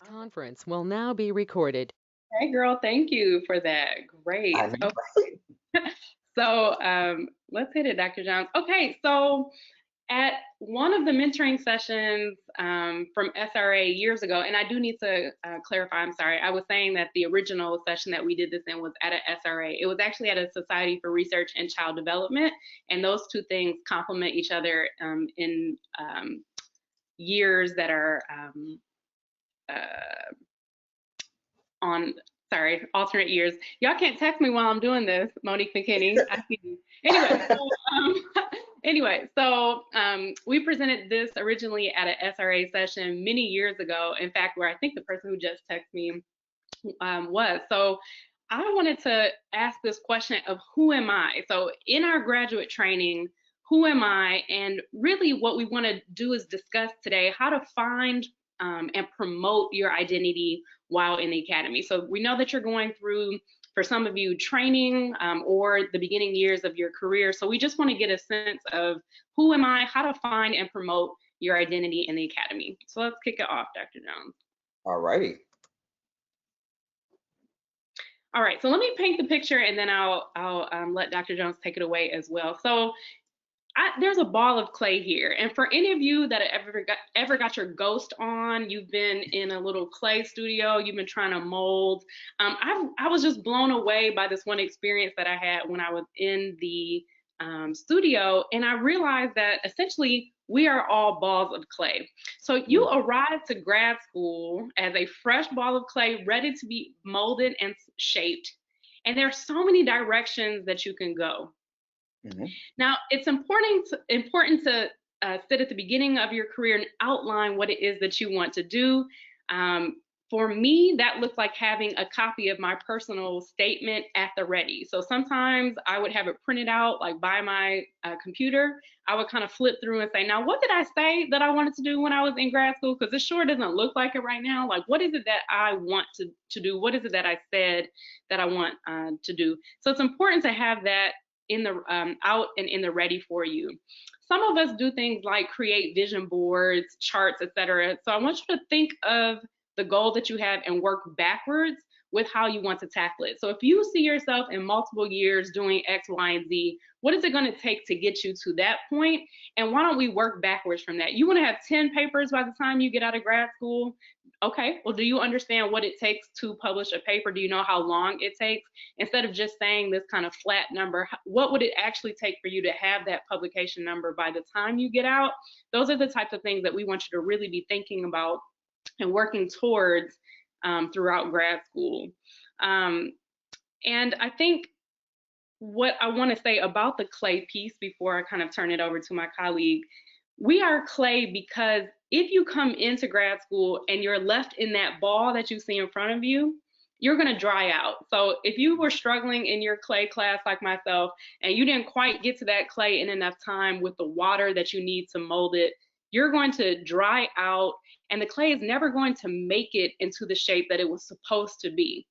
Conference will now be recorded. Hey girl, thank you for that. I Great. know, Okay, right? let's hit it, Dr. Jones. Okay, so at one of the mentoring sessions from SRA years ago, and I do need to clarify, I'm sorry, I was saying that the original session that we did this in was at a SRA. It was actually at a Society for Research and Child Development, and those two things complement each other in years that are uh, on alternate years. Y'all can't text me while I'm doing this, Monique McKinney. I see you. We presented this originally at an SRA session many years ago. In fact, where I think the person who just texted me was. So I wanted to ask this question of who am I? So in our graduate training, who am I? And really what we want to do is discuss today how to find and promote your identity while in the academy. So we know that you're going through, for some of you, training or the beginning years of your career. So we just want to get a sense of who am I, how to find and promote your identity in the academy. So let's kick it off, Dr. Jones. All righty. All right, so let me paint the picture and then I'll let Dr. Jones take it away as well. So there's a ball of clay here, and for any of you that ever got your ghost on, you've been in a little clay studio, you've been trying to mold. I was just blown away by this one experience that I had when I was in the studio, and I realized that essentially we are all balls of clay. So you arrive to grad school as a fresh ball of clay, ready to be molded and shaped, and there are so many directions that you can go. Mm-hmm. Now, it's important to sit at the beginning of your career and outline what it is that you want to do. For me, that looked like having a copy of my personal statement at the ready. So sometimes I would have it printed out like by my computer. I would kind of flip through and say, now, what did I say that I wanted to do when I was in grad school? Because it sure doesn't look like it right now. Like, what is it that I want to do? What is it that I said that I want to do? So it's important to have that in the out and in the ready for you. Some of us do things like create vision boards, charts, etc. So I want you to think of the goal that you have and work backwards with how you want to tackle it. So if you see yourself in multiple years doing X, Y, and Z, what is it going to take to get you to that point? And why don't we work backwards from that? You want to have 10 papers by the time you get out of grad school? Okay, well, do you understand what it takes to publish a paper? Do you know how long it takes? Instead of just saying this kind of flat number, what would it actually take for you to have that publication number by the time you get out? Those are the types of things that we want you to really be thinking about and working towards throughout grad school. And I think what I want to say about the clay piece before I kind of turn it over to my colleague, we are clay because if you come into grad school and you're left in that ball that you see in front of you, you're going to dry out. So if you were struggling in your clay class like myself and you didn't quite get to that clay in enough time with the water that you need to mold it, you're going to dry out and the clay is never going to make it into the shape that it was supposed to be.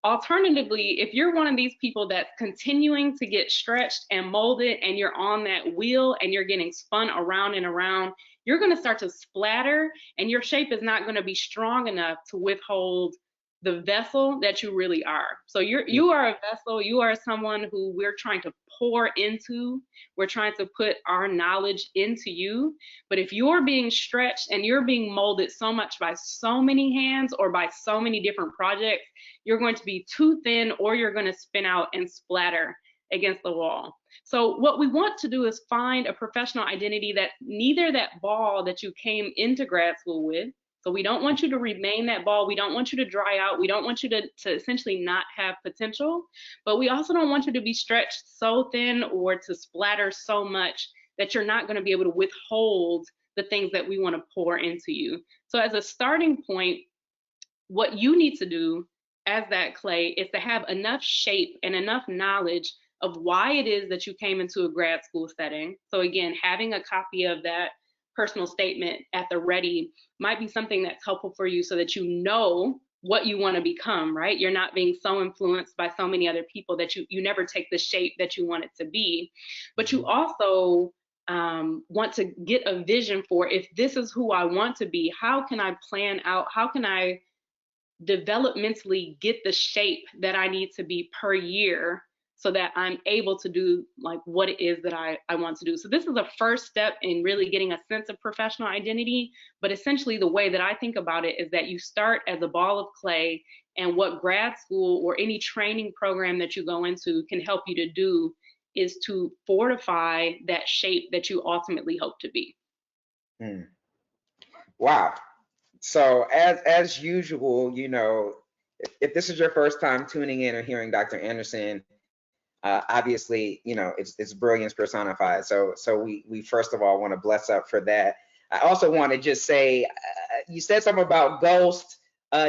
Alternatively, if you're one of these people that's continuing to get stretched and molded and you're on that wheel and you're getting spun around and around, you're going to start to splatter and your shape is not going to be strong enough to withhold the vessel that you really are. So you are a vessel, you are someone who we're trying to pour into. We're trying to put our knowledge into you. But if you're being stretched and you're being molded so much by so many hands or by so many different projects, you're going to be too thin or you're going to spin out and splatter against the wall. So what we want to do is find a professional identity that neither that ball that you came into grad school with. So we don't want you to remain that ball. We don't want you to dry out. We don't want you to essentially not have potential, but we also don't want you to be stretched so thin or to splatter so much that you're not going to be able to withhold the things that we want to pour into you. So as a starting point, what you need to do as that clay is to have enough shape and enough knowledge of why it is that you came into a grad school setting. So again, having a copy of that personal statement at the ready might be something that's helpful for you so that you know what you want to become, right? You're not being so influenced by so many other people that you never take the shape that you want it to be. But you also want to get a vision for, if this is who I want to be, how can I plan out, how can I developmentally get the shape that I need to be per year so that I'm able to do like what it is that I want to do. So this is a first step in really getting a sense of professional identity. But essentially the way that I think about it is that you start as a ball of clay, and what grad school or any training program that you go into can help you to do is to fortify that shape that you ultimately hope to be. Wow. So as usual, you know, if this is your first time tuning in or hearing Dr. Anderson, obviously, you know, it's brilliance personified. So we first of all want to bless up for that. I also want to just say, you said something about ghost.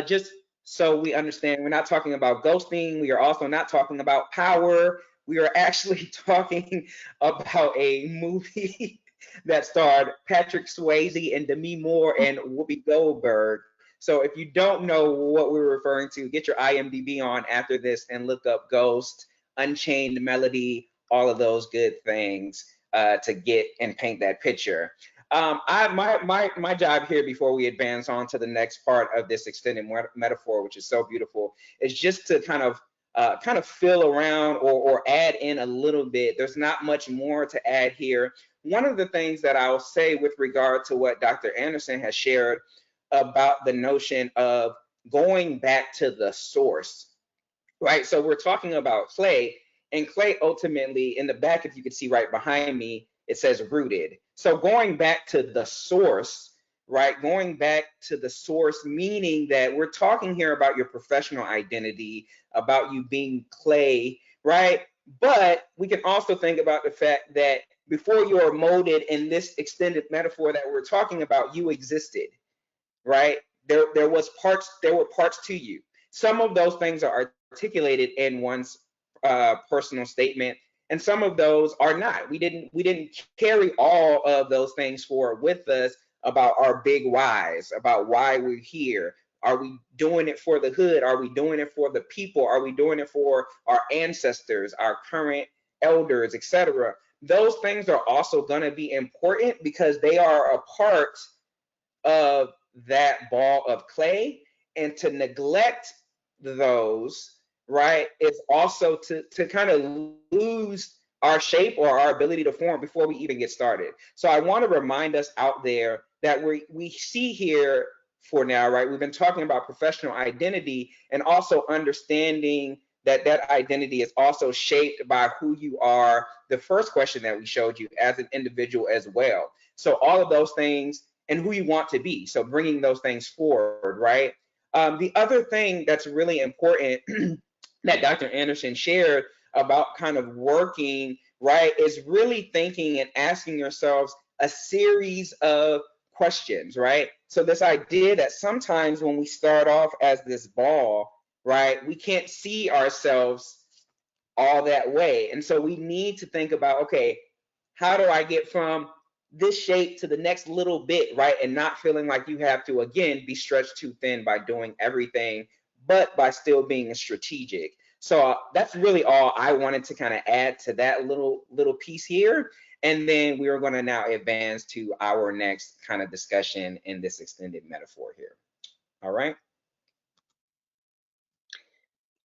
Just so we understand, we're not talking about ghosting. We are also not talking about power. We are actually talking about a movie that starred Patrick Swayze and Demi Moore and Whoopi Goldberg. So if you don't know what we're referring to, get your IMDb on after this and look up Ghost, Unchained Melody, all of those good things to get and paint that picture. My job here before we advance on to the next part of this extended metaphor, which is so beautiful, is just to kind of fill around or add in a little bit. There's not much more to add here. One of the things that I'll say with regard to what Dr. Anderson has shared about the notion of going back to the source, right? So we're talking about clay, and clay ultimately in the back, if you can see right behind me, it says rooted. So going back to the source, right? Going back to the source, meaning that we're talking here about your professional identity, about you being clay, right? But we can also think about the fact that before you are molded in this extended metaphor that we're talking about, you existed, right? There were parts to you. Some of those things are articulated in one's personal statement, and some of those are not. We didn't carry all of those things forward with us about our big whys, about why we're here. Are we doing it for the hood? Are we doing it for the people? Are we doing it for our ancestors, our current elders, etc.? Those things are also going to be important because they are a part of that ball of clay, and to neglect those, right, is also to kind of lose our shape or our ability to form before we even get started. So I want to remind us out there that we see here for now, right, we've been talking about professional identity and also understanding that that identity is also shaped by who you are, the first question that we showed you, as an individual as well. So all of those things and who you want to be. So bringing those things forward, right? The other thing that's really important that Dr. Anderson shared about kind of working, right, is really thinking and asking yourselves a series of questions, right? So this idea that sometimes when we start off as this ball, right, we can't see ourselves all that way. And so we need to think about, okay, how do I get from this shape to the next little bit, right? And not feeling like you have to, again, be stretched too thin by doing everything, but by still being strategic. So that's really all I wanted to kind of add to that little piece here. And then we are going to now advance to our next kind of discussion in this extended metaphor here. All right.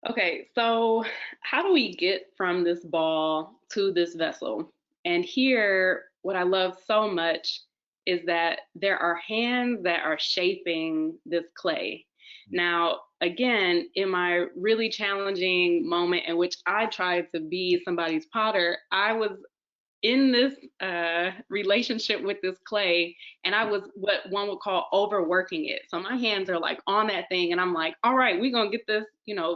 Okay, so how do we get from this ball to this vessel? And here, what I love so much is that there are hands that are shaping this clay. Now, again, in my really challenging moment in which I tried to be somebody's potter, I was in this relationship with this clay, and I was what one would call overworking it. So my hands are like on that thing, and I'm like, all right, we're gonna get this,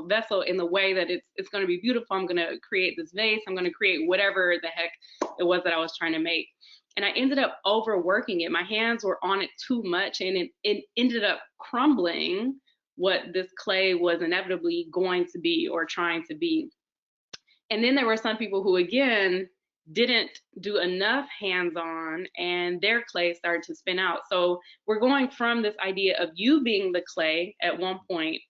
vessel in the way that it's gonna be beautiful. I'm gonna create this vase. I'm gonna create whatever the heck it was that I was trying to make. And I ended up overworking it. My hands were on it too much, and it ended up crumbling what this clay was inevitably going to be or trying to be. And then there were some people who, again, didn't do enough hands-on and their clay started to spin out. So we're going from this idea of you being the clay at one point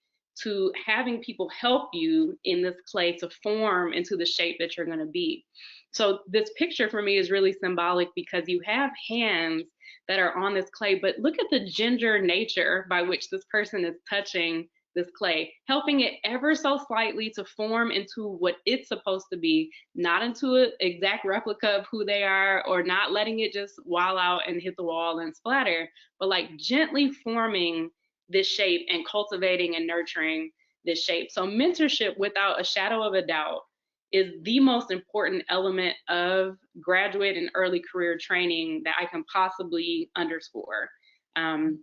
to having people help you in this clay to form into the shape that you're going to be. So this picture for me is really symbolic because you have hands that are on this clay, but look at the ginger nature by which this person is touching this clay, helping it ever so slightly to form into what it's supposed to be, not into an exact replica of who they are, or not letting it just wall out and hit the wall and splatter, but like gently forming this shape and cultivating and nurturing this shape. So mentorship, without a shadow of a doubt, is the most important element of graduate and early career training that I can possibly underscore. And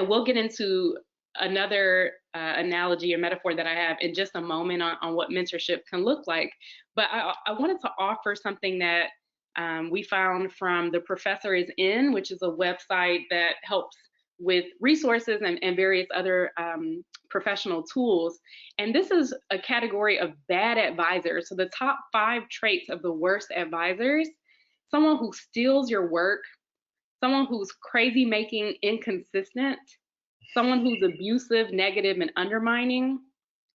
we'll get into another analogy or metaphor that I have in just a moment on what mentorship can look like. But I wanted to offer something that we found from The Professor Is In, which is a website that helps with resources and various other professional tools. And this is a category of bad advisors. So the top 5 traits of the worst advisors: someone who steals your work, someone who's crazy making inconsistent, someone who's abusive, negative, and undermining,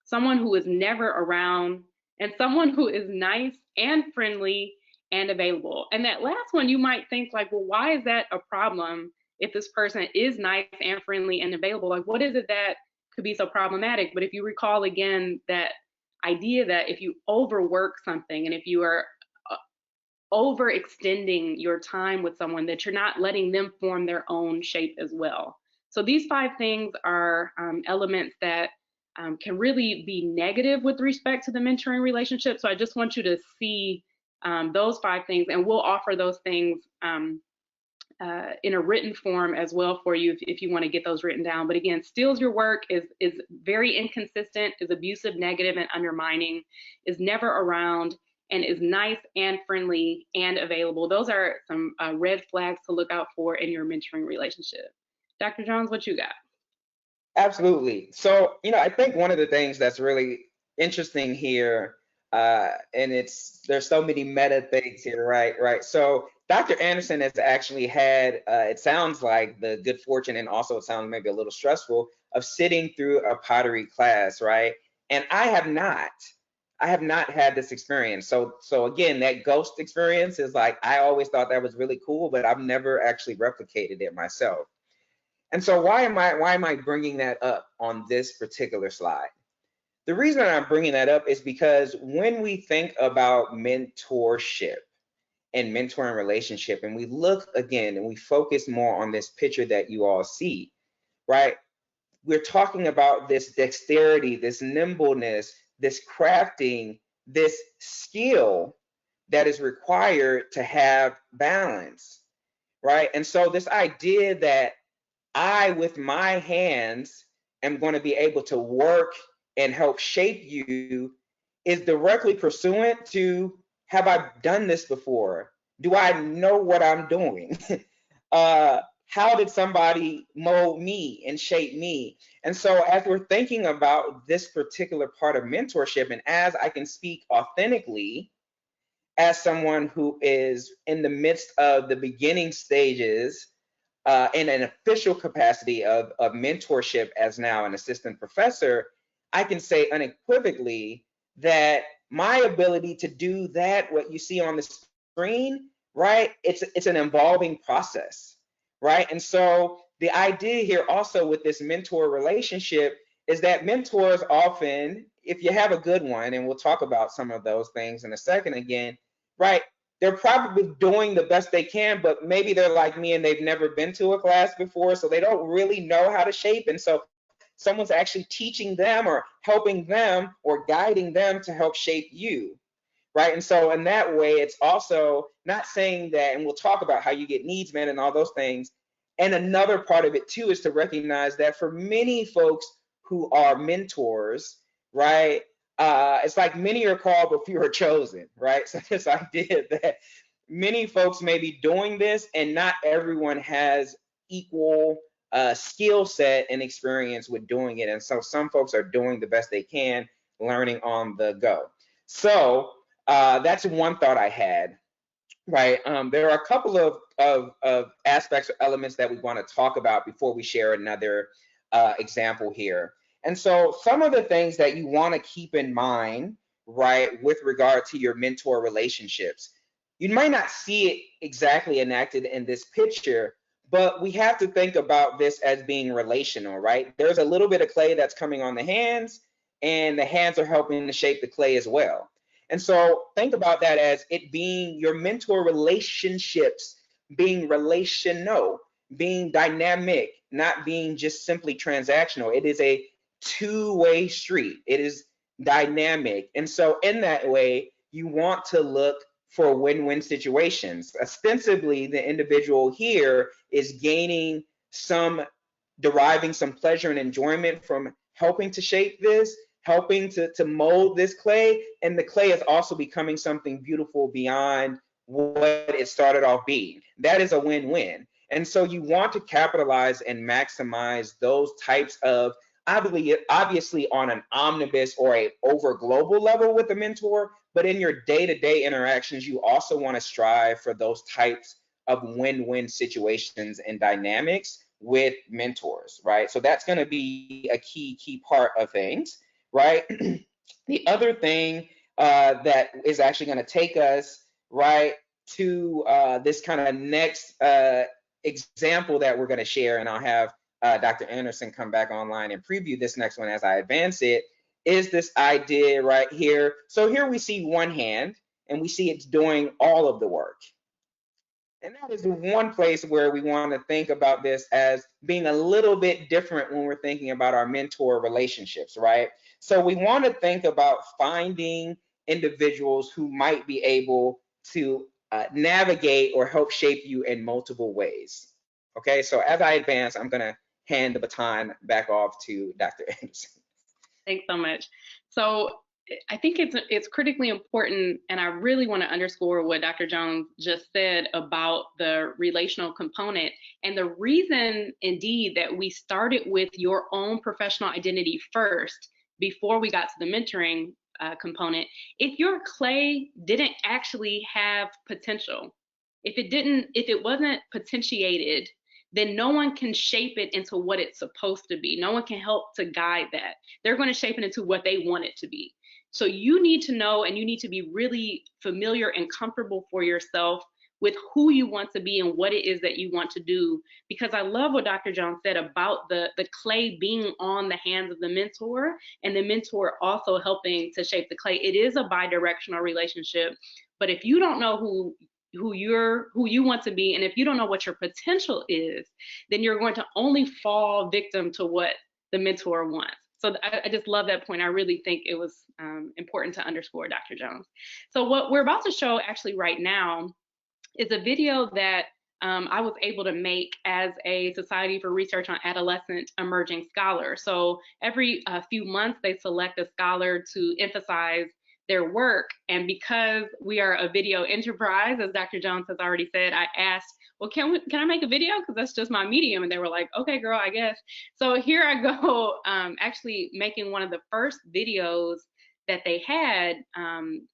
someone who is never around, and someone who is nice and friendly and available. And that last one, you might think like, well, why is that a problem if this person is nice and friendly and available? Like, what is it that could be so problematic? But if you recall again that idea that if you overwork something and if you are overextending your time with someone, that you're not letting them form their own shape as well. So these 5 things are elements that can really be negative with respect to the mentoring relationship. So I just want you to see those 5 things, and we'll offer those things in a written form as well for you if you want to get those written down. But again, steals your work, is very inconsistent, is abusive, negative, and undermining, is never around, and is nice and friendly and available. Those are some red flags to look out for in your mentoring relationship. Dr. Jones, what you got? Absolutely. So, I think one of the things that's really interesting here, and there's so many meta things here, right? So Dr. Anderson has actually had, it sounds like, the good fortune, and also it sounds maybe a little stressful, of sitting through a pottery class, right? And I have not had this experience. So again, that ghost experience is like, I always thought that was really cool, but I've never actually replicated it myself. And so why am I bringing that up on this particular slide? The reason I'm bringing that up is because when we think about mentorship and mentoring relationship, and we look again and we focus more on this picture that you all see, right? We're talking about this dexterity, this nimbleness, this crafting, this skill that is required to have balance, right? And so this idea that I, with my hands, am going to be able to work and help shape you is directly pursuant to, have I done this before? Do I know what I'm doing? How did somebody mold me and shape me? And so as we're thinking about this particular part of mentorship, and as I can speak authentically as someone who is in the midst of the beginning stages in an official capacity of mentorship as now an assistant professor, I can say unequivocally that my ability to do that, what you see on the screen, right, it's an evolving process, right? And so the idea here also with this mentor relationship is that mentors often, if you have a good one, and we'll talk about some of those things in a second again, right, they're probably doing the best they can, but maybe they're like me and they've never been to a class before, so they don't really know how to shape. And so someone's actually teaching them or helping them or guiding them to help shape you, right? And so in that way, it's also not saying that, and we'll talk about how you get needs met and all those things. And another part of it too is to recognize that for many folks who are mentors, right, it's like many are called but few are chosen, right? So this idea that many folks may be doing this and not everyone has equal skill set and experience with doing it. And so some folks are doing the best they can, learning on the go. So that's one thought I had, right? There are a couple of aspects or elements that we want to talk about before we share another example here. And so some of the things that you want to keep in mind, right, with regard to your mentor relationships, you might not see it exactly enacted in this picture, but we have to think about this as being relational, right? There's a little bit of clay that's coming on the hands, and the hands are helping to shape the clay as well. And so think about that as it being your mentor relationships, being relational, being dynamic, not being just simply transactional. It is a two-way street. It is dynamic. And so in that way, you want to look for win-win situations. Ostensibly, the individual here is gaining some, deriving some pleasure and enjoyment from helping to shape this, helping to mold this clay, and the clay is also becoming something beautiful beyond what it started off being. That is a win-win. And so you want to capitalize and maximize those types of, obviously on an omnibus or a over global level with a mentor, but in your day-to-day interactions, you also want to strive for those types of win-win situations and dynamics with mentors, right? So that's going to be a key part of things, right? The other thing that is actually going to take us right to this kind of next example that we're going to share, and I'll have Dr. Anderson come back online and preview this next one as I advance it, is this idea right here. So here we see one hand, and we see it's doing all of the work. And that is one place where we want to think about this as being a little bit different when we're thinking about our mentor relationships, right? So we want to think about finding individuals who might be able to navigate or help shape you in multiple ways. Okay, so as I advance, I'm going to hand the baton back off to Dr. Anderson. Thanks so much. So I think it's critically important, and I really want to underscore what Dr. Jones just said about the relational component. And the reason, indeed, that we started with your own professional identity first before we got to the mentoring component, if your clay didn't actually have potential, if it wasn't potentiated, then no one can shape it into what it's supposed to be. No one can help to guide that. They're going to shape it into what they want it to be. So you need to know, and you need to be really familiar and comfortable for yourself with who you want to be and what it is that you want to do. Because I love what Dr. Jones said about the clay being on the hands of the mentor, and the mentor also helping to shape the clay. It is a bi-directional relationship, but if you don't know who you want to be, and if you don't know what your potential is, then you're going to only fall victim to what the mentor wants. So I just love that point. I really think it was important to underscore, Dr. Jones. So what we're about to show actually right now is a video that I was able to make as a Society for Research on Adolescent Emerging Scholars. So every few months they select a scholar to emphasize their work. And because we are a video enterprise, as Dr. Jones has already said, I asked, well, can I make a video? Because that's just my medium. And they were like, okay, girl, I guess. So here I go, actually making one of the first videos that they had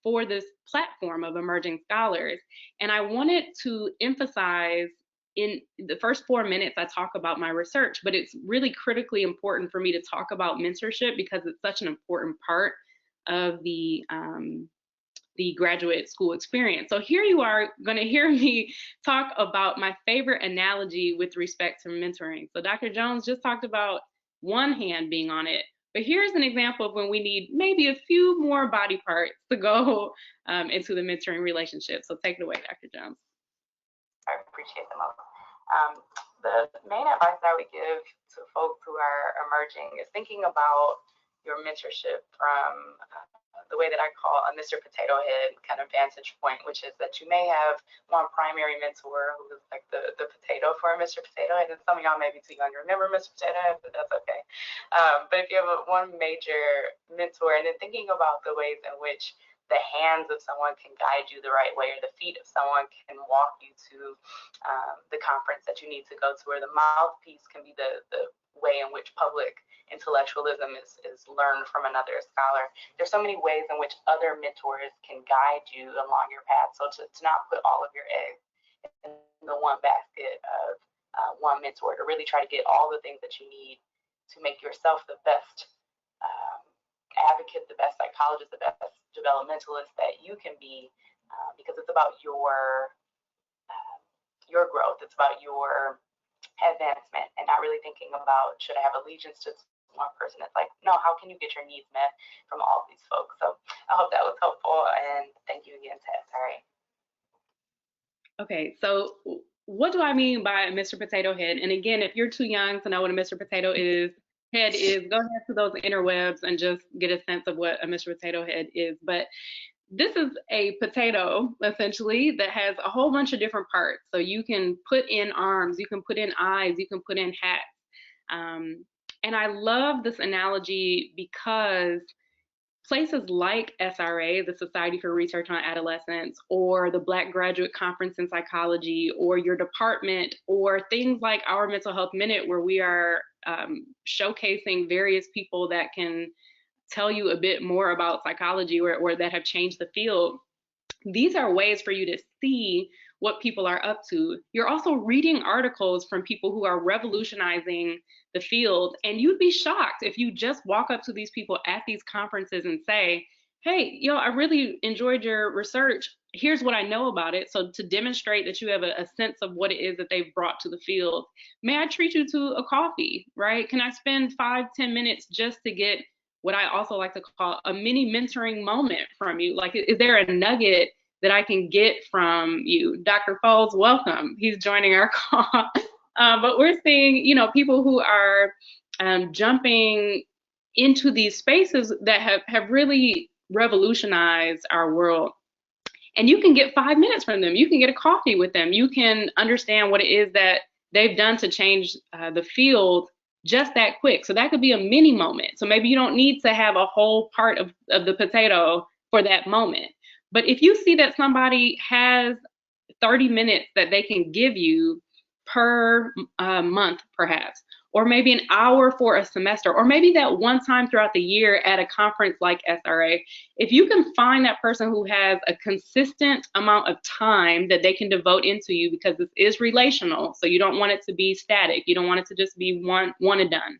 for this platform of emerging scholars. And I wanted to emphasize, in the first 4 minutes, I talk about my research, but it's really critically important for me to talk about mentorship because it's such an important part of the graduate school experience. So here you are going to hear me talk about my favorite analogy with respect to mentoring. So Dr. Jones just talked about one hand being on it, but here's an example of when we need maybe a few more body parts to go into the mentoring relationship. So take it away, Dr. Jones. I appreciate the most. The main advice I would give to folks who are emerging is thinking about your mentorship from the way that I call a Mr. Potato Head kind of vantage point, which is that you may have one primary mentor who is like the potato for a Mr. Potato Head, and some of y'all may be too young to remember Mr. Potato Head, but that's okay. But if you have one major mentor, and then thinking about the ways in which the hands of someone can guide you the right way, or the feet of someone can walk you to the conference that you need to go to, or the mouthpiece can be the way in which public intellectualism is learned from another scholar. There's so many ways in which other mentors can guide you along your path. So to not put all of your eggs in the one basket of one mentor, to really try to get all the things that you need to make yourself the best advocate, the best psychologist, the best developmentalist that you can be, because it's about your growth. It's about your advancement, and not really thinking about, should I have allegiance to one person? It's like, no, how can you get your needs met from all these folks? So I hope that was helpful, and thank you again to SRA. Okay, so what do I mean by Mr. Potato Head? And again, if you're too young to know what a Mr. Potato Head is, go ahead to those interwebs and just get a sense of what a Mr. Potato Head is. But this is a potato, essentially, that has a whole bunch of different parts. So you can put in arms, you can put in eyes, you can put in hats. And I love this analogy because places like SRA, the Society for Research on Adolescence, or the Black Graduate Conference in Psychology, or your department, or things like Our Mental Health Minute, where we are showcasing various people that can tell you a bit more about psychology or that have changed the field. These are ways for you to see what people are up to. You're also reading articles from people who are revolutionizing the field, and you'd be shocked if you just walk up to these people at these conferences and say, hey, I really enjoyed your research. Here's what I know about it. So to demonstrate that you have a sense of what it is that they've brought to the field, may I treat you to a coffee, right? Can I spend 5-10 minutes just to get what I also like to call a mini mentoring moment from you? Like, is there a nugget that I can get from you? Dr. Foles, welcome. He's joining our call. But we're seeing, people who are jumping into these spaces that have really revolutionized our world. And you can get 5 minutes from them. You can get a coffee with them. You can understand what it is that they've done to change the field just that quick. So that could be a mini moment. So maybe you don't need to have a whole part of the potato for that moment. But if you see that somebody has 30 minutes that they can give you per month, perhaps, or maybe an hour for a semester, or maybe that one time throughout the year at a conference like SRA, if you can find that person who has a consistent amount of time that they can devote into you, because this is relational, so you don't want it to be static, you don't want it to just be one and done.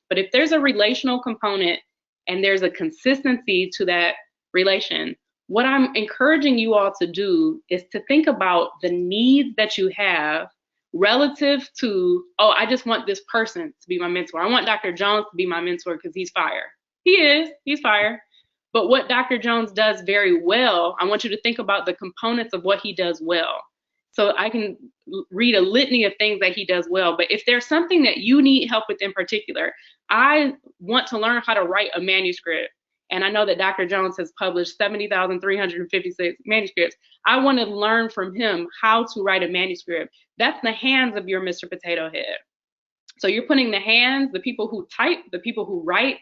But if there's a relational component and there's a consistency to that relation, what I'm encouraging you all to do is to think about the needs that you have relative to, oh, I just want this person to be my mentor. I want Dr. Jones to be my mentor because he's fire. He's fire. But what Dr. Jones does very well, I want you to think about the components of what he does well. So I can read a litany of things that he does well. But if there's something that you need help with in particular, I want to learn how to write a manuscript. And I know that Dr. Jones has published 70,356 manuscripts. I want to learn from him how to write a manuscript. That's the hands of your Mr. Potato Head. So you're putting the hands, the people who type, the people who write,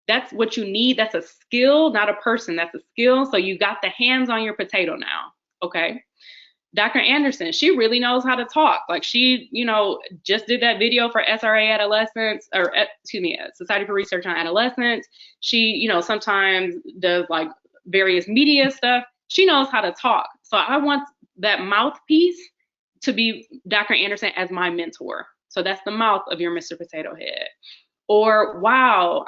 that's what you need. That's a skill, not a person. That's a skill. So you got the hands on your potato now, okay? Dr. Anderson, she really knows how to talk. Like she, just did that video for SRA Adolescents, or excuse me, Society for Research on Adolescence. She, sometimes does like various media stuff. She knows how to talk. So I want that mouthpiece to be Dr. Anderson as my mentor. So that's the mouth of your Mr. Potato Head. Or wow,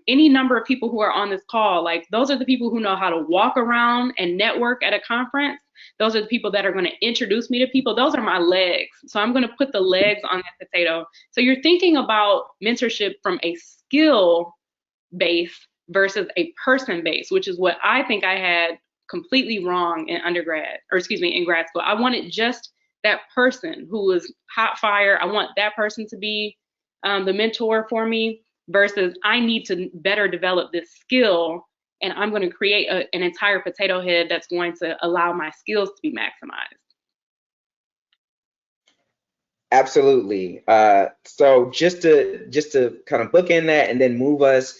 any number of people who are on this call, like those are the people who know how to walk around and network at a conference. Those are the people that are going to introduce me to people. Those are my legs. So I'm going to put the legs on that potato. So you're thinking about mentorship from a skill base versus a person base, which is what I think I had completely wrong in in grad school. I wanted just that person who was hot fire. I want that person to be the mentor for me, versus I need to better develop this skill, and I'm going to create an entire potato head that's going to allow my skills to be maximized. Absolutely. So just to kind of bookend that and then move us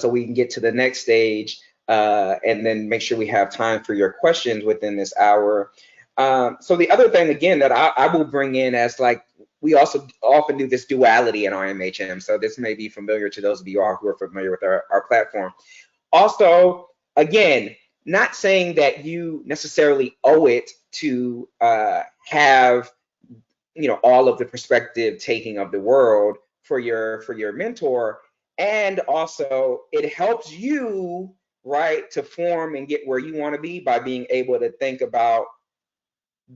so we can get to the next stage, and then make sure we have time for your questions within this hour. So the other thing, again, that I will bring in as like, we also often do this duality in OurMHM. So this may be familiar to those of you all who are familiar with our platform. Also, again, not saying that you necessarily owe it to have all of the perspective taking of the world for your mentor, and also it helps you, right, to form and get where you want to be by being able to think about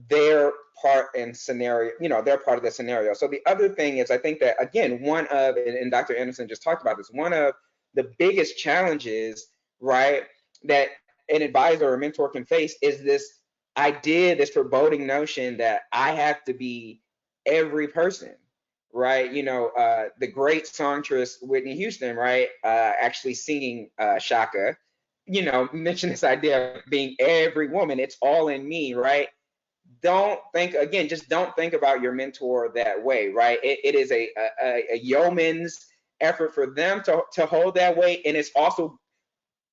their part and scenario, they're part of the scenario. So the other thing is, I think that, again, one of, and Dr. Anderson just talked about this, one of the biggest challenges, right, that an advisor or mentor can face is this idea, this foreboding notion that I have to be every person, right? The great songstress Whitney Houston, right, actually singing Shaka, mentioned this idea of being every woman. It's all in me, right? Just don't think about your mentor that way, right? It is a yeoman's effort for them to hold that weight, and it's also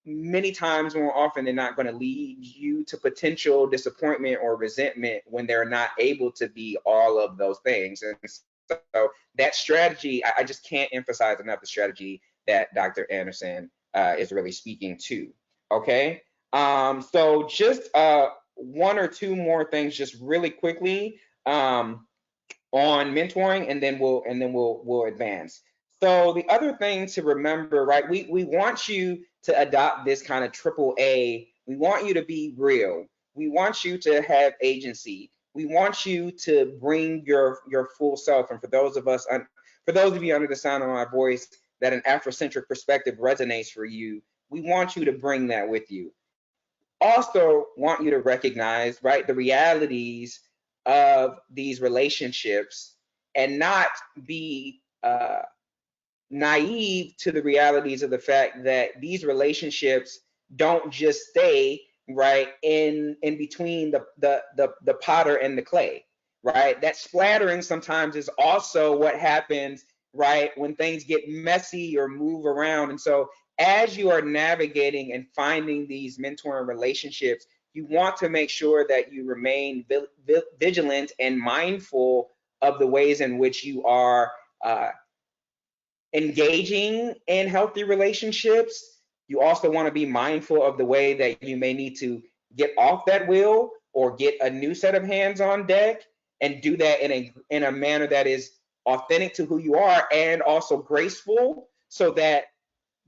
many times more often than not going to lead you to potential disappointment or resentment when they're not able to be all of those things. And so that strategy, I just can't emphasize enough the strategy that Dr. Anderson is really speaking to. Okay, so just one or two more things, just really quickly, on mentoring, and then we'll advance. So the other thing to remember, right? We want you to adopt this kind of AAA. We want you to be real. We want you to have agency. We want you to bring your full self. And for those of you under the sound of my voice, that an Afrocentric perspective resonates for you, we want you to bring that with you. Also want you to recognize, right, the realities of these relationships and not be naive to the realities of the fact that these relationships don't just stay right in between the potter and the clay, right? That splattering sometimes is also what happens, right, when things get messy or move around. And so as you are navigating and finding these mentoring relationships, you want to make sure that you remain vigilant and mindful of the ways in which you are engaging in healthy relationships. You also want to be mindful of the way that you may need to get off that wheel or get a new set of hands on deck, and do that in a manner that is authentic to who you are and also graceful, so that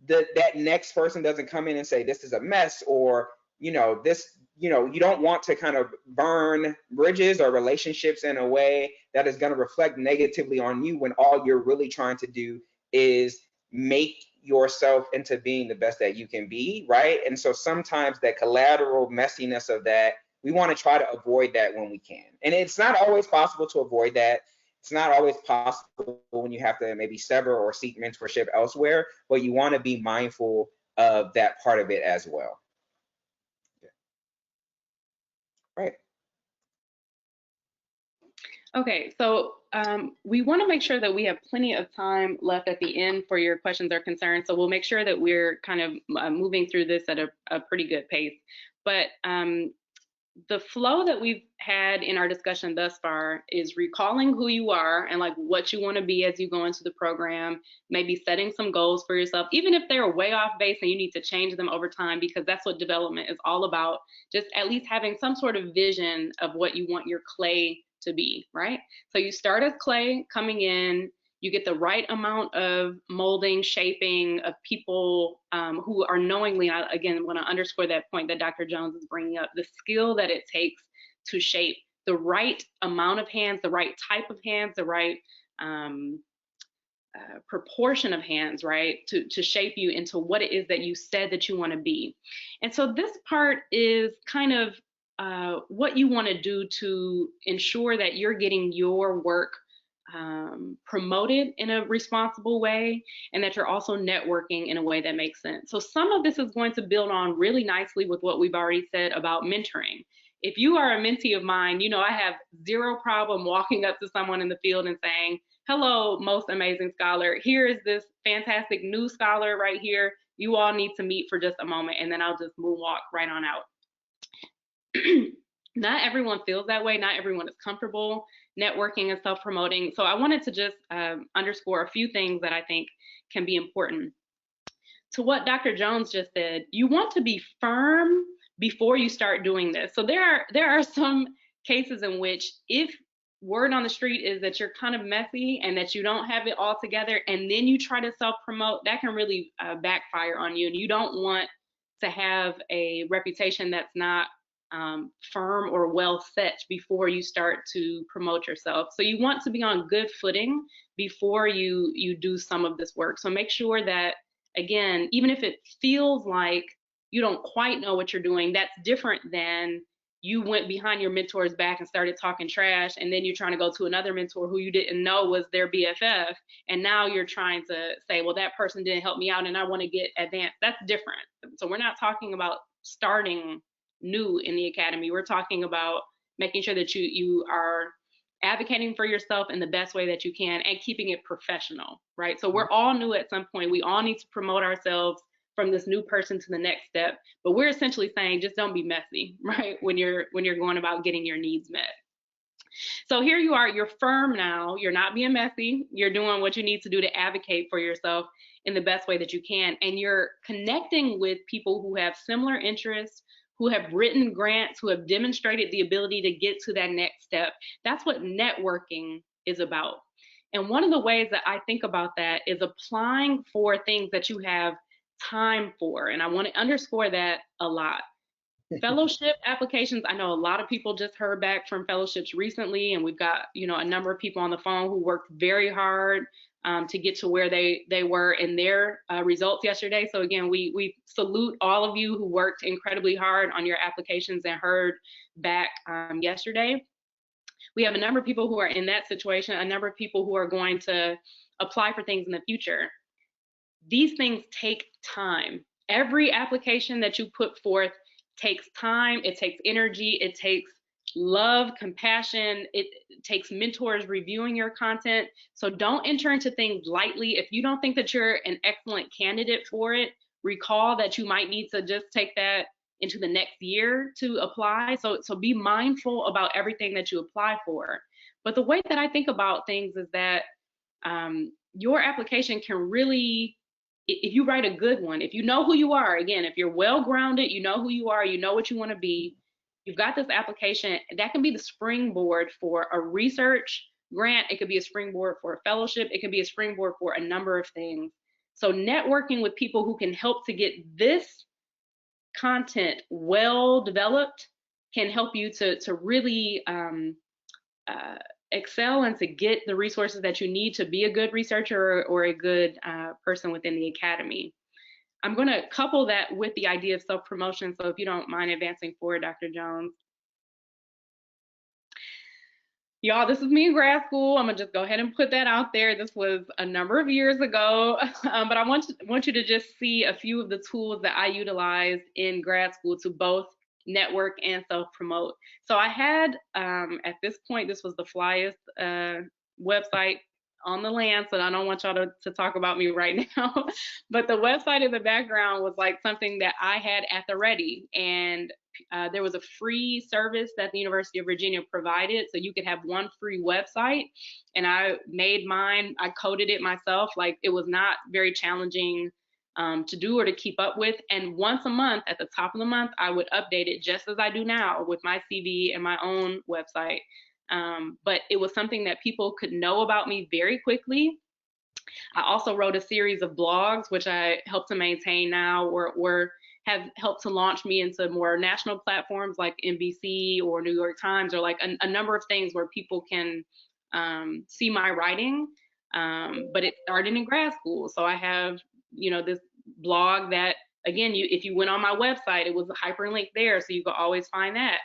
that next person doesn't come in and say this is a mess, or you don't want to kind of burn bridges or relationships in a way that is going to reflect negatively on you, when all you're really trying to do is make yourself into being the best that you can be, right? And so sometimes that collateral messiness of that, we want to try to avoid that when we can. And it's not always possible to avoid that. It's not always possible when you have to maybe sever or seek mentorship elsewhere, but you want to be mindful of that part of it as well. Right. Okay, so we want to make sure that we have plenty of time left at the end for your questions or concerns. So we'll make sure that we're kind of moving through this at a pretty good pace. But the flow that we've had in our discussion thus far is recalling who you are and like what you want to be as you go into the program, maybe setting some goals for yourself, even if they're way off base and you need to change them over time, because that's what development is all about. Just at least having some sort of vision of what you want your clay to be, right? So you start as clay coming in, you get the right amount of molding, shaping of people who are knowingly, again, want to underscore that point that Dr. Jones is bringing up, the skill that it takes to shape the right amount of hands, the right type of hands, the right proportion of hands, right, to shape you into what it is that you said that you want to be. And so this part is kind of what you want to do to ensure that you're getting your work promoted in a responsible way, and that you're also networking in a way that makes sense. So some of this is going to build on really nicely with what we've already said about mentoring. If you are a mentee of mine, you know I have zero problem walking up to someone in the field and saying, hello, most amazing scholar, here is this fantastic new scholar right here. You all need to meet for just a moment, and then I'll just moonwalk right on out. Not everyone feels that way. Not everyone is comfortable networking and self-promoting. So I wanted to just underscore a few things that I think can be important. To what Dr. Jones just said, you want to be firm before you start doing this. So there are some cases in which if word on the street is that you're kind of messy and that you don't have it all together, and then you try to self-promote, that can really backfire on you. And you don't want to have a reputation that's not firm or well set before you start to promote yourself. So you want to be on good footing before you do some of this work. So make sure that, again, even if it feels like you don't quite know what you're doing, that's different than you went behind your mentor's back and started talking trash, and then you're trying to go to another mentor who you didn't know was their BFF, and now you're trying to say, well, that person didn't help me out and I want to get advanced. That's different. So we're not talking about starting new in the academy. We're talking about making sure that you are advocating for yourself in the best way that you can and keeping it professional, right? So we're all new at some point. We all need to promote ourselves from this new person to the next step, but we're essentially saying just don't be messy, right? When you're going about getting your needs met. So here you are, you're firm now, you're not being messy, you're doing what you need to do to advocate for yourself in the best way that you can, and you're connecting with people who have similar interests, who have written grants, who have demonstrated the ability to get to that next step. That's what networking is about. And one of the ways that I think about that is applying for things that you have time for. And I want to underscore that a lot. Fellowship applications, I know a lot of people just heard back from fellowships recently, and we've got, a number of people on the phone who worked very hard to get to where they were in their results yesterday. So again, we salute all of you who worked incredibly hard on your applications and heard back yesterday. We have a number of people who are in that situation, a number of people who are going to apply for things in the future. These things take time. Every application that you put forth takes time, it takes energy, it takes love, compassion, it takes mentors reviewing your content. So don't enter into things lightly. If you don't think that you're an excellent candidate for it, recall that you might need to just take that into the next year to apply. So be mindful about everything that you apply for. But the way that I think about things is that your application can really, if you write a good one, if you know who you are, again, if you're well grounded, you know who you are, you know what you want to be, you've got this application, that can be the springboard for a research grant. It could be a springboard for a fellowship. It can be a springboard for a number of things. So networking with people who can help to get this content well developed can help you to really excel and to get the resources that you need to be a good researcher or a good person within the academy. I'm going to couple that with the idea of self-promotion. So if you don't mind advancing forward, Dr. Jones. Y'all, this is me in grad school. I'm gonna just go ahead and put that out there. This was a number of years ago, but I want you to just see a few of the tools that I utilized in grad school to both network and self-promote. So I had, at this point, this was the flyest website on the land, so I don't want y'all to talk about me right now, but the website in the background was like something that I had at the ready, and there was a free service that the University of Virginia provided, so you could have one free website, and I made mine, I coded it myself. Like, it was not very challenging to do or to keep up with, and once a month, at the top of the month, I would update it just as I do now with my CV and my own website. But it was something that people could know about me very quickly. I also wrote a series of blogs, which I help to maintain now, or have helped to launch me into more national platforms like NBC or New York Times, or like a number of things where people can see my writing. But it started in grad school. So I have, this blog that, again, if you went on my website, it was a hyperlink there, so you could always find that.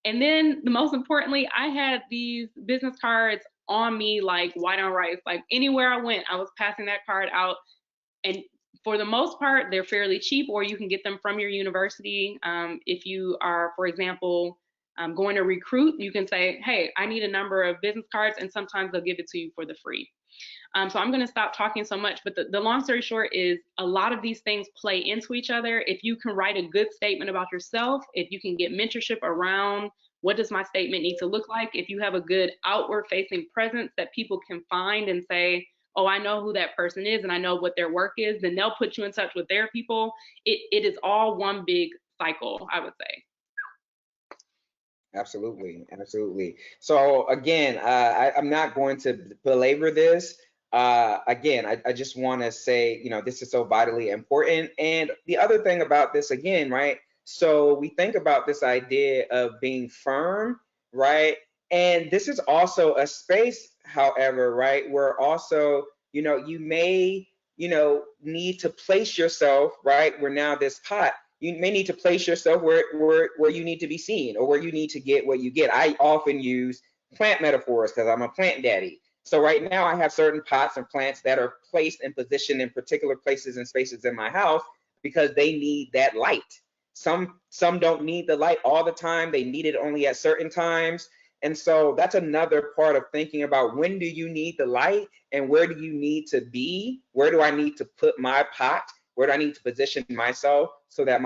And then, the most importantly, I had these business cards on me like white on rice. Like, anywhere I went, I was passing that card out. And for the most part, they're fairly cheap, or you can get them from your university. If you are, for example, going to recruit, you can say, hey, I need a number of business cards, and sometimes they'll give it to you for the free. So I'm going to stop talking so much, but the long story short is a lot of these things play into each other. If you can write a good statement about yourself, if you can get mentorship around what does my statement need to look like, if you have a good outward facing presence that people can find and say, oh, I know who that person is and I know what their work is, then they'll put you in touch with their people. It is all one big cycle, I would say. Absolutely, absolutely. So again, I'm not going to belabor this. Again, I just want to say, this is so vitally important. And the other thing about this, again, right, So we think about this idea of being firm, right? And this is also a space, however, right, where also, you may, need to place yourself, right, where now this pot, you may need to place yourself where you need to be seen, or where you need to get what you get. I often use plant metaphors because I'm a plant daddy. So right now I have certain pots and plants that are placed and positioned in particular places and spaces in my house because they need that light. Some don't need the light all the time. They need it only at certain times. And so that's another part of thinking about, when do you need the light and where do you need to be? Where do I need to put my pot? Where do I need to position myself so that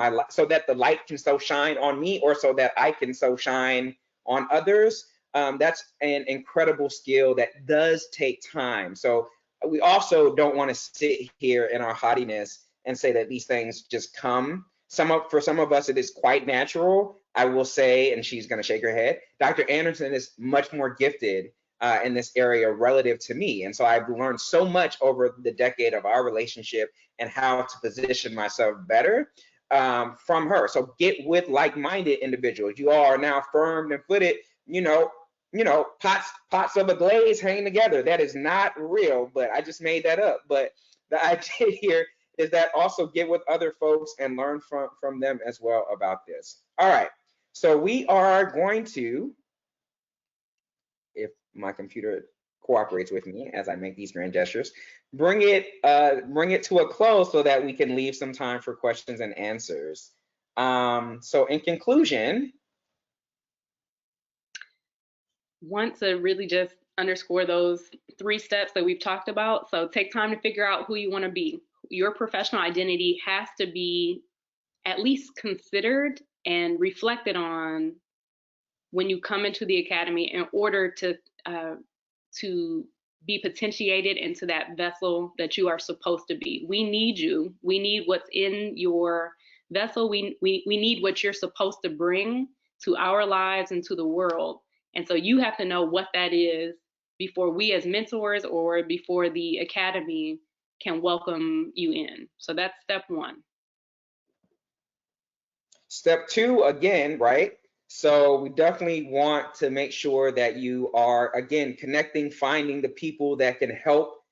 the light can so shine on me, or so that I can so shine on others? That's an incredible skill that does take time. So we also don't want to sit here in our haughtiness and say that these things just come. For some of us, it is quite natural. I will say, and she's going to shake her head, Dr. Anderson is much more gifted in this area relative to me. And so I've learned so much over the decade of our relationship and how to position myself better from her. So get with like-minded individuals. You all are now firm and footed, pots of a glaze hanging together. That is not real, but I just made that up. But the idea here is that also get with other folks and learn from them as well about this. All right, so we are going to, if my computer cooperates with me as I make these grand gestures, bring it to a close so that we can leave some time for questions and answers. So in conclusion, Want to really just underscore those 3 steps that we've talked about. So take time to figure out who you want to be. Your professional identity has to be at least considered and reflected on when you come into the academy, in order to be potentiated into that vessel that you are supposed to be. We need you. We need what's in your vessel. We need what you're supposed to bring to our lives and to the world. And so you have to know what that is before we as mentors or before the academy can welcome you in. So that's step 1. Step 2, again, right? So we definitely want to make sure that you are, again, connecting, finding the people that can help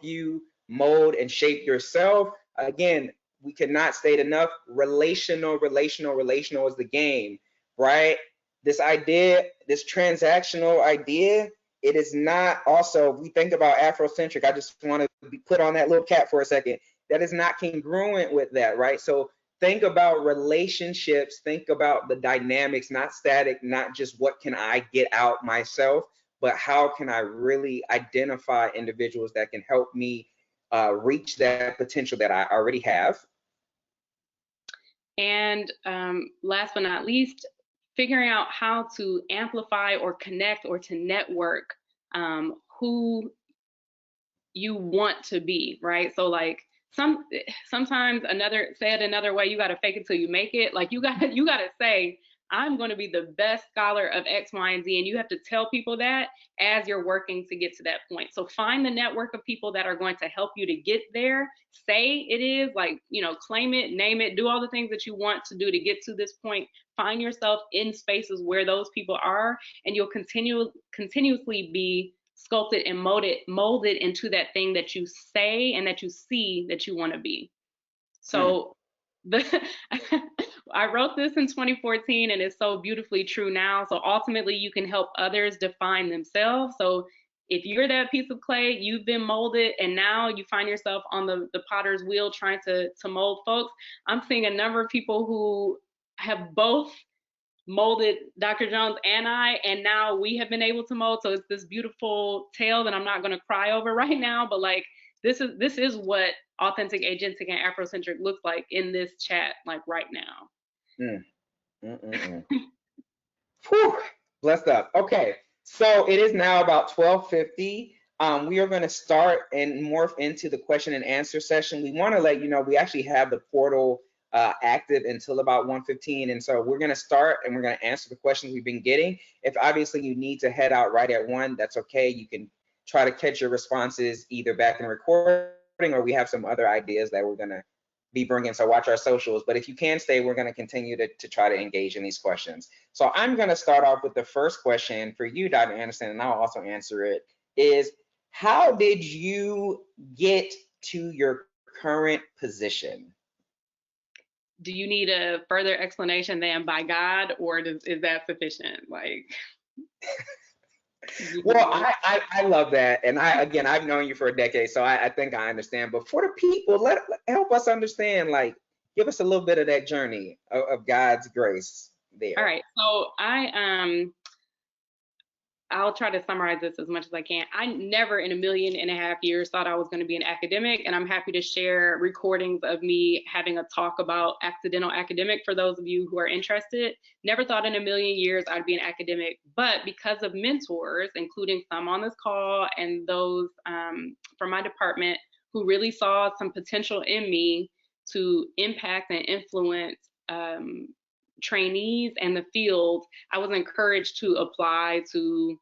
you mold and shape yourself. Again, we cannot state enough, relational is the game, right? This idea, this transactional idea, it is not also, we think about Afrocentric, I just want to be put on that little cap for a second. That is not congruent with that, right? So think about relationships, think about the dynamics, not static, not just what can I get out myself, but how can I really identify individuals that can help me reach that potential that I already have. And last but not least, figuring out how to amplify or connect or to network who you want to be, right? So like sometimes another way, you got to fake it till you make it. Like you got to say, I'm going to be the best scholar of X, Y, and Z. And you have to tell people that as you're working to get to that point. So find the network of people that are going to help you to get there. Say it is, like, claim it, name it, do all the things that you want to do to get to this point. Find yourself in spaces where those people are, and you'll continuously be sculpted and molded into that thing that you say and that you see that you want to be. So I wrote this in 2014, and it's so beautifully true now. So ultimately, you can help others define themselves. So if you're that piece of clay, you've been molded, and now you find yourself on the potter's wheel trying to mold folks. I'm seeing a number of people who have both molded Dr. Jones and I, and now we have been able to mold. So it's this beautiful tale that I'm not going to cry over right now, but like this is what authentic, agentic, and Afrocentric looks like in this chat, like right now. Whew, blessed up. Okay, so it is now about 12:50. We are going to start and morph into the question and answer session. We want to let you know we actually have the portal active until about 1:15, and so we're going to start and we're going to answer the questions we've been getting. If obviously you need to head out right at 1, that's okay. You can try to catch your responses either back in recording, or we have some other ideas that we're going to be bringing. So watch our socials. But if you can stay, we're going to continue to try to engage in these questions. So I'm going to start off with the first question for you, Dr. Anderson, and I'll also answer it, is how did you get to your current position? Do you need a further explanation than by God, or is that sufficient? Like, well, I love that. And again, I've known you for a decade, so I think I understand. But for the people, help us understand, like, give us a little bit of that journey of God's grace there. All right. So I'll try to summarize this as much as I can. I never in 1.5 million years thought I was going to be an academic, and I'm happy to share recordings of me having a talk about accidental academic for those of you who are interested. Never thought in 1 million years I'd be an academic, but because of mentors, including some on this call and those from my department who really saw some potential in me to impact and influence trainees and the field, I was encouraged to apply to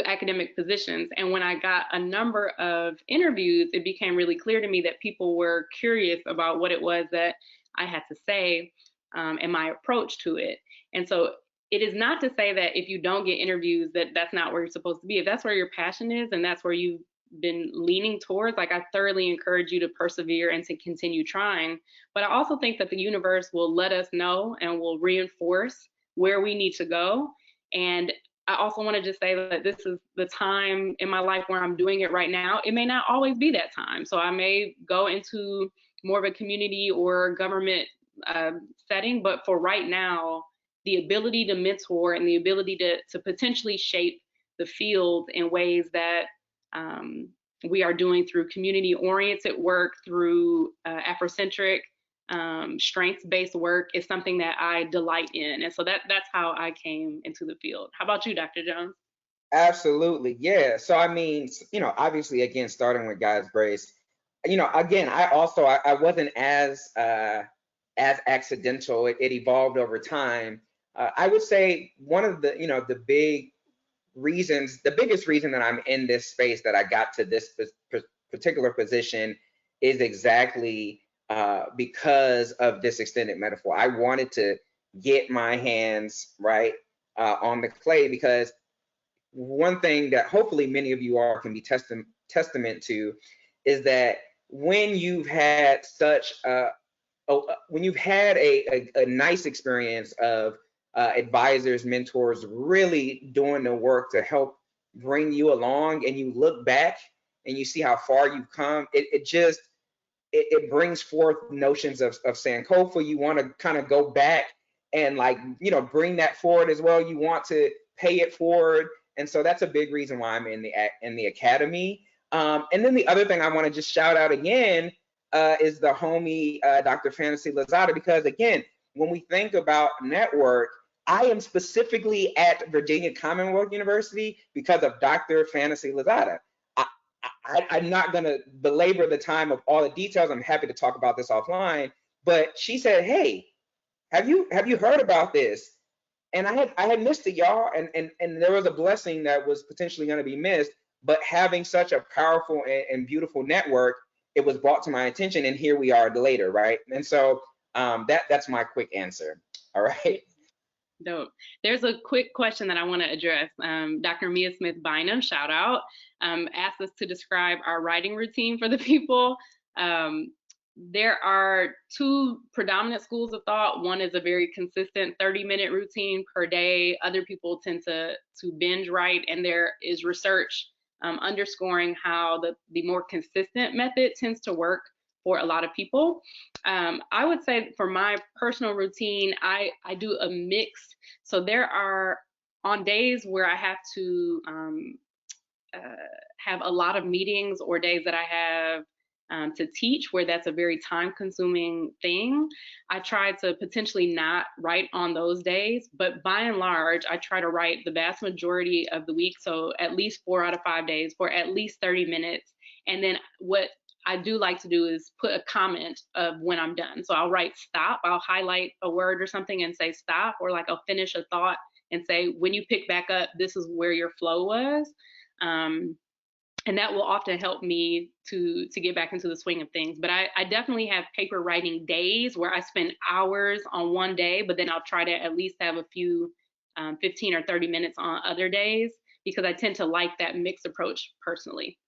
academic positions. And when I got a number of interviews, it became really clear to me that people were curious about what it was that I had to say and my approach to it. And so it is not to say that if you don't get interviews that that's not where you're supposed to be. If that's where your passion is and that's where you've been leaning towards, like, I thoroughly encourage you to persevere and to continue trying. But I also think that the universe will let us know and will reinforce where we need to go. And I also want to just say that this is the time in my life where I'm doing it right now. It may not always be that time. So I may go into more of a community or government setting, but for right now, the ability to mentor and the ability to potentially shape the field in ways that we are doing through community-oriented work, through Afrocentric, strengths-based work is something that I delight in. And so that's how I came into the field. How about you, Dr. Jones? Absolutely. Yeah. So, I mean, obviously, again, starting with God's grace, again, I wasn't as accidental. It evolved over time. I would say one of the, the biggest reason that I'm in this space, that I got to this particular position, is exactly because of this extended metaphor. I wanted to get my hands right on the clay, because one thing that hopefully many of you all can be testament to is that when you've had a nice experience of advisors, mentors really doing the work to help bring you along, and you look back and you see how far you've come, it brings forth notions of Sankofa. You want to kind of go back and, like, bring that forward as well. You want to pay it forward. And so that's a big reason why I'm in the academy. And then the other thing I want to just shout out again is the homie, Dr. Fantasy Lozada, because again, when we think about network, I am specifically at Virginia Commonwealth University because of Dr. Fantasy Lozada. I'm not going to belabor the time of all the details. I'm happy to talk about this offline. But she said, "Hey, have you heard about this?" And I had missed it, y'all. And there was a blessing that was potentially going to be missed. But having such a powerful and beautiful network, it was brought to my attention, and here we are later, right? And so that's my quick answer. All right. Dope. There's a quick question that I want to address. Dr. Mia Smith Bynum, shout out, asked us to describe our writing routine for the people. There are two predominant schools of thought. One is a very consistent 30-minute routine per day. Other people tend to binge write, and there is research underscoring how the more consistent method tends to work for a lot of people. I would say for my personal routine, I do a mix. So there are, on days where I have to have a lot of meetings, or days that I have to teach, where that's a very time-consuming thing, I try to potentially not write on those days. But by and large, I try to write the vast majority of the week, so at least 4 out of 5 days for at least 30 minutes. And then what I do like to do is put a comment of when I'm done. So I'll write stop, I'll highlight a word or something and say stop, or like I'll finish a thought and say, when you pick back up, this is where your flow was. and that will often help me to get back into the swing of things. But I definitely have paper writing days where I spend hours on one day, but then I'll try to at least have a few 15 or 30 minutes on other days, because I tend to like that mixed approach personally.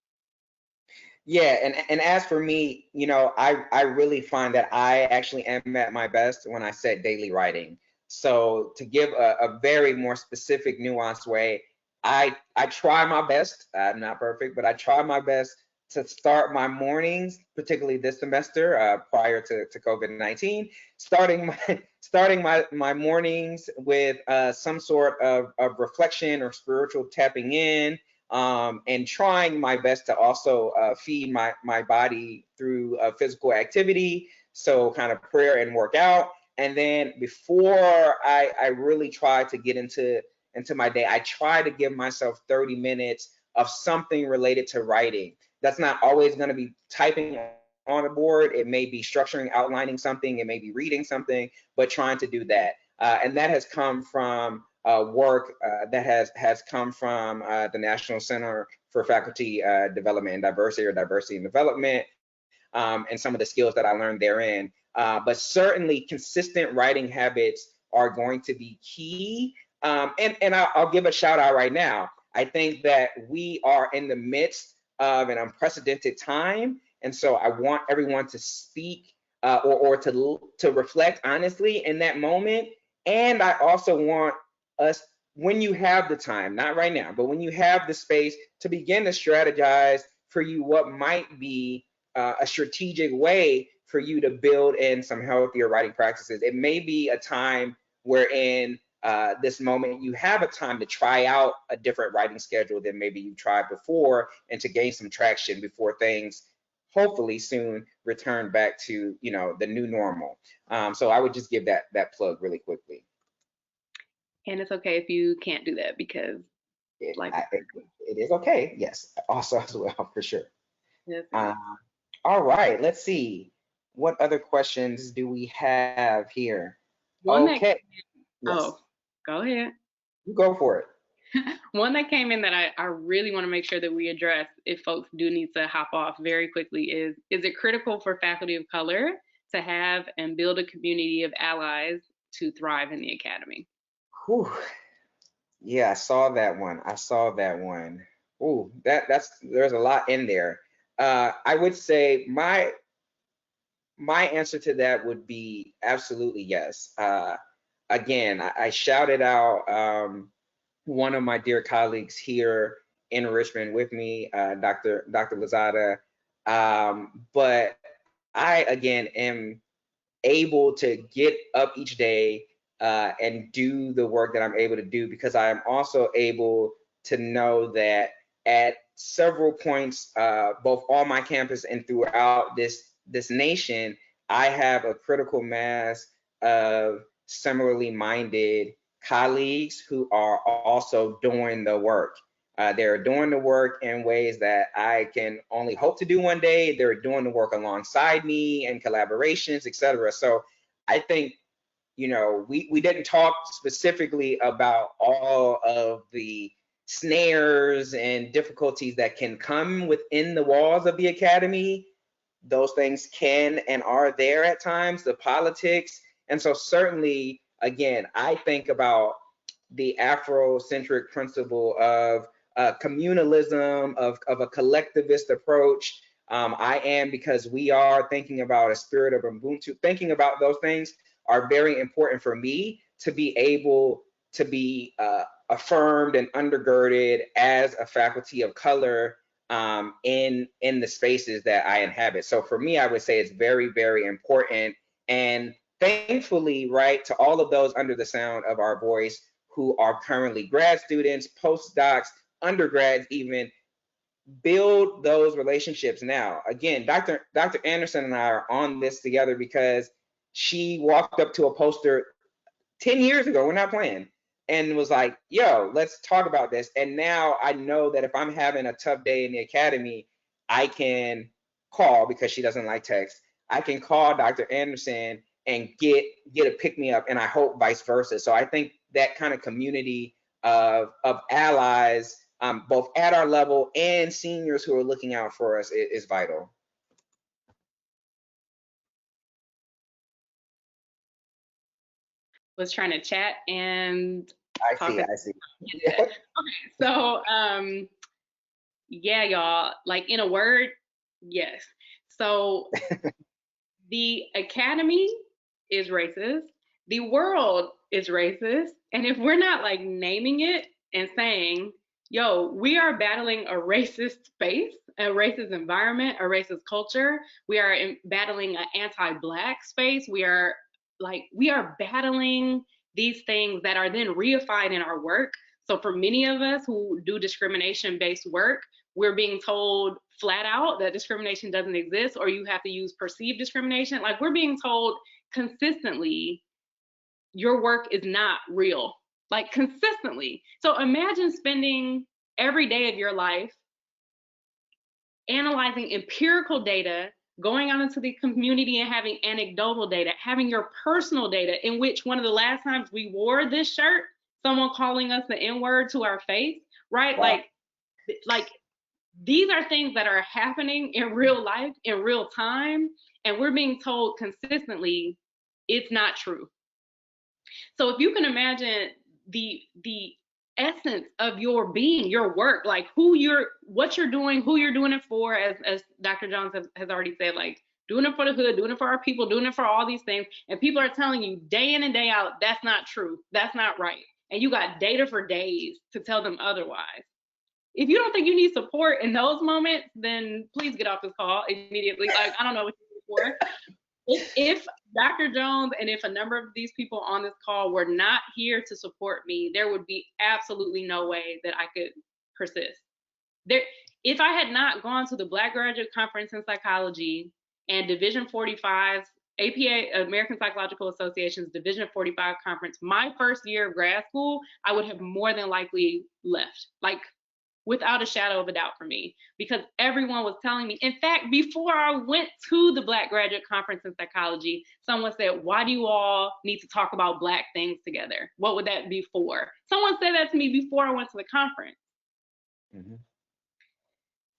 Yeah, and as for me, you know, I really find that I actually am at my best when I set daily writing. So to give a very more specific, nuanced way, I try my best. I'm not perfect, but I try my best to start my mornings, particularly this semester, prior to COVID-19, starting my mornings with some sort of reflection or spiritual tapping in, and trying my best to also feed my body through physical activity, so kind of prayer and workout. And then before I really try to get into my day, I try to give myself 30 minutes of something related to writing. That's not always going to be typing on a board. It may be structuring, outlining something. It may be reading something, but trying to do that. And that has come from work that has come from the National Center for Faculty Development and Diversity, or Diversity and Development, and some of the skills that I learned therein. But certainly consistent writing habits are going to be key. And I'll give a shout out right now. I think that we are in the midst of an unprecedented time. And so I want everyone to speak or to reflect honestly in that moment. And I also want us, when you have the time, not right now, but when you have the space, to begin to strategize for you what might be a strategic way for you to build in some healthier writing practices. It may be a time wherein this moment you have a time to try out a different writing schedule than maybe you tried before, and to gain some traction before things hopefully soon return back to, you know, the new normal. So I would just give that plug really quickly. And it's okay if you can't do that, because like It is okay. Yes, also as well, for sure. yes, All right, let's see. What other questions do we have here? one that Okay, yes, oh, go ahead. you go for it. One that came in that I really want to make sure that we address, if folks do need to hop off very quickly, is it critical for faculty of color to have and build a community of allies to thrive in the academy? Whew. Yeah, I saw that one. I saw that one. Ooh, that's there's a lot in there. I would say my answer to that would be absolutely yes. Again, I shouted out one of my dear colleagues here in Richmond with me, Dr. Lazada. But I, again, am able to get up each day and do the work that I'm able to do, because I am also able to know that at several points, both on my campus and throughout this nation, I have a critical mass of similarly minded colleagues who are also doing the work. They're doing the work in ways that I can only hope to do one day. They're doing the work alongside me and collaborations, et cetera. So I think, you know, we didn't talk specifically about all of the snares and difficulties that can come within the walls of the academy. Those things can and are there at times, the politics. And so certainly, again, I think about the Afrocentric principle of communalism, of a collectivist approach. I am, because we are thinking about a spirit of Ubuntu. Thinking about those things are very important for me to be able to be affirmed and undergirded as a faculty of color in the spaces that I inhabit. So for me, I would say it's very, very important. And thankfully, right, to all of those under the sound of our voice who are currently grad students, postdocs, undergrads even, build those relationships now. Again, Dr. Anderson and I are on this together because she walked up to a poster 10 years ago, we're not playing, and was like, yo, let's talk about this. And now I know that if I'm having a tough day in the academy, I can call, because she doesn't like text, I can call Dr. Anderson and get a pick me up, and I hope vice versa. So I think that kind of community of allies both at our level and seniors who are looking out for us is vital. Was trying to chat and I talk. see. Okay, so yeah, y'all, like in a word, yes. So the academy is racist, the world is racist, and if we're not like naming it and saying, yo, we are battling a racist space, a racist environment, a racist culture, we are battling an anti-Black space, we are battling these things that are then reified in our work. So for many of us who do discrimination-based work, we're being told flat out that discrimination doesn't exist, or you have to use perceived discrimination. Like, we're being told consistently, your work is not real, like consistently. So imagine spending every day of your life analyzing empirical data, going out into the community and having anecdotal data, having your personal data, in which one of the last times we wore this shirt, someone calling us the N-word to our face, right? Wow. Like these are things that are happening in real life, in real time, and we're being told consistently it's not true. So if you can imagine the essence of your being, your work, like what you're doing, who you're doing it for, as Dr. Jones has already said, like doing it for the hood, doing it for our people, doing it for all these things, and people are telling you day in and day out, that's not true, that's not right, and you got data for days to tell them otherwise. If you don't think you need support in those moments, then please get off this call immediately. Like, I don't know what you're here for. If Dr. Jones and if a number of these people on this call were not here to support me, there would be absolutely no way that I could persist. If I had not gone to the Black Graduate Conference in Psychology and Division 45's APA, American Psychological Association's Division 45 conference, my first year of grad school, I would have more than likely left. Like, without a shadow of a doubt for me, because everyone was telling me. In fact, before I went to the Black Graduate Conference in Psychology, someone said, why do you all need to talk about Black things together? What would that be for? Someone said that to me before I went to the conference. Mm-hmm.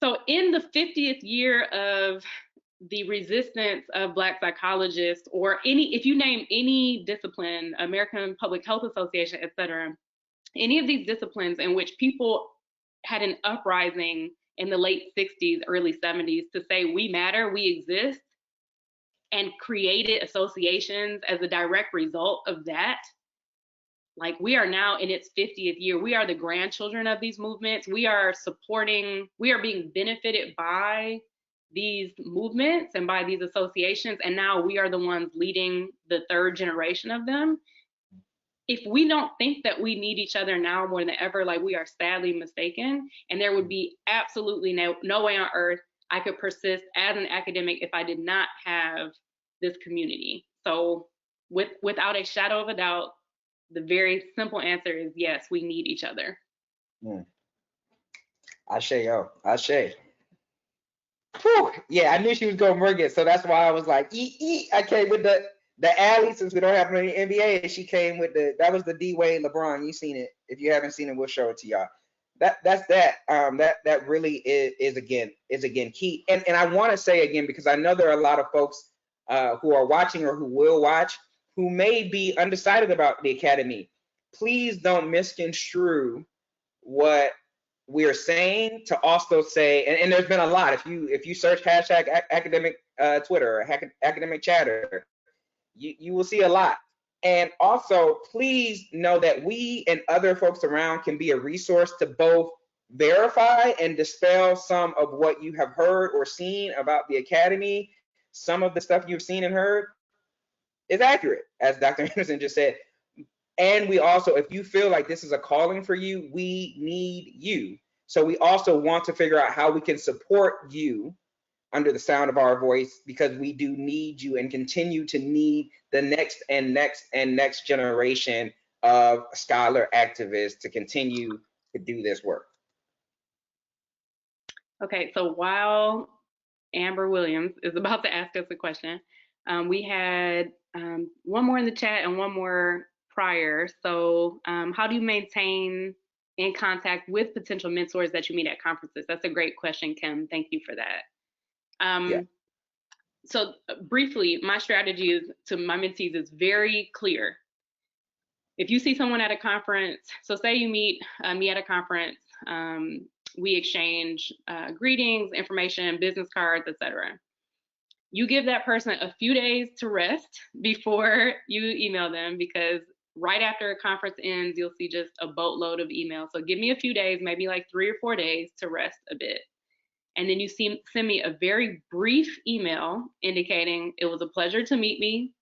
So in the 50th year of the resistance of Black psychologists, or if you name any discipline, American Public Health Association, et cetera, any of these disciplines in which people had an uprising in the late 60s, early 70s to say we matter, we exist, and created associations as a direct result of that. Like, we are now in its 50th year. We are the grandchildren of these movements. We are being benefited by these movements and by these associations, and now we are the ones leading the third generation of them. If we don't think that we need each other now more than ever, like, we are sadly mistaken. And there would be absolutely no way on earth I could persist as an academic if I did not have this community. So without a shadow of a doubt, the very simple answer is yes, we need each other. Ashe, yo, Ashe. Whew. Yeah, I knew she was going to bring it, so that's why I was like, I came with the alley, since we don't have any NBA. She came with that was the D-Wade LeBron. You seen it? If you haven't seen it, we'll show it to y'all. That really is again key. And I want to say again, because I know there are a lot of folks who are watching or who will watch who may be undecided about the academy. Please don't misconstrue what we're saying to also say, and there's been a lot. If you search hashtag academic Twitter or academic chatter, you will see a lot. And also, please know that we and other folks around can be a resource to both verify and dispel some of what you have heard or seen about the academy. Some of the stuff you've seen and heard is accurate, as Dr. Anderson just said. And we also, if you feel like this is a calling for you, we need you. So we also want to figure out how we can support you under the sound of our voice, because we do need you and continue to need the next and next and next generation of scholar activists to continue to do this work. Okay, so while Amber Williams is about to ask us a question, we had one more in the chat and one more prior. So how do you maintain in contact with potential mentors that you meet at conferences? That's a great question, Kim. Thank you for that. Yeah. So briefly, my strategy is to my mentees is very clear. If you see someone at a conference, so say you meet me at a conference, we exchange greetings, information, business cards, etc. You give that person a few days to rest before you email them, because right after a conference ends, you'll see just a boatload of emails. So give me a few days, maybe like 3 or 4 days to rest a bit. And then you send me a very brief email indicating it was a pleasure to meet me.